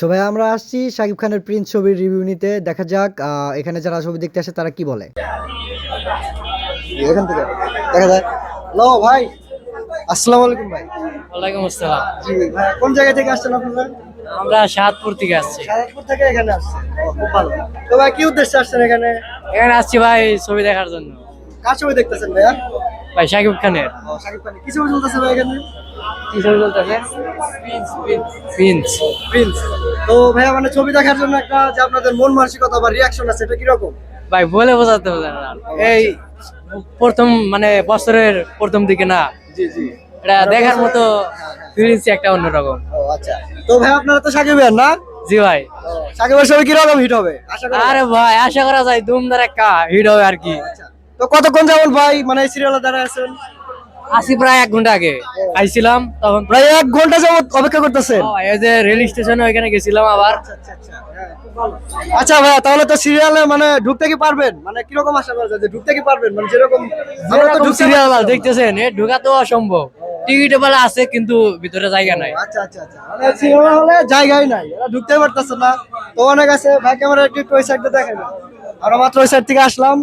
ভাই আমরা আসছি শাকিব খানের প্রিন্স ছবির রিভিউ নিতে। দেখা যাক এখানে যারা ছবি দেখতে আসে তারা কি বলে। এখান থেকে দেখা যায়। হ্যালো ভাই, আসসালামু আলাইকুম ভাই। ওয়ালাইকুম আসসালাম। জি ভাই, কোন জায়গা থেকে আসছেন আপনারা? আমরা শাহপুর থেকে আসছি। সারাপুর থেকে এখানে আসছেন। খুব ভালো। তো ভাই কি উদ্দেশ্যে আসছেন এখানে? এখানে আসছি ভাই ছবি দেখার জন্য। কার ছবি দেখতেছেন ভাইয়া? ভাই শাকিব খানের। শাকিব খানের। কি ছবি চলতেছে ভাই এখানে? কি ছবি চলতেছে? প্রিন্স। প্রিন্স। তো ভাইয়া মানে ছবি দেখার জন্য একটা যে আপনাদের মন মানসিকতা বা রিয়াকশন আছে, এটা কিরকম? ভাই বলে বোঝাতে পারবেন না। এই প্রথম মানে বছরের প্রথম দিকে না, জি জি। এটা দেখার মতো ফিলিংস একটা অন্যরকম। ও আচ্ছা। তো ভাই আপনারা তো সাকিবের না? জি ভাই। সাকিবের ছবি কিরকম হিট হবে আশা করা যায়? আরে ভাই আশা করা যায় ধুমধার একটা হিট হবে আর কি। আচ্ছা। তো কতক্ষণ যাবত ভাই মানে এই সিরিয়ালে দাঁড়ায় আছেন? আসি প্রায় 1 ঘন্টা আগে আইছিলাম তখন। প্রায় 1 ঘন্টা যাবত অপেক্ষা করতেছেন? এই যে রেল স্টেশনে ওইখানে গেছিলাম আবার। আচ্ছা ভাইয়া, তাহলে তো সিরিয়ালে মানে ঢুকতে কি পারবেন? মানে কিরকম আশা করা যায় যে ঢুকতে কি পারবেন? মানে যেরকম আমরা তো ঢুকতে সিরিয়াল পারতেছি না। দেখতেছেন এ ঢোকা তো অসম্ভব। টিকিটে বেলা আছে কিন্তু ভিতরে জায়গা নাই। আচ্ছা আচ্ছা আচ্ছা, মানে সিনেমা হলে জায়গাই নাই, এরা ঢুকতে পারতেছে না। তো অনেক আছে ভাই, ক্যামেরা একটু ওই সাইডে দেখেন। আমরা মাত্র ওই সাইড থেকে আসলাম।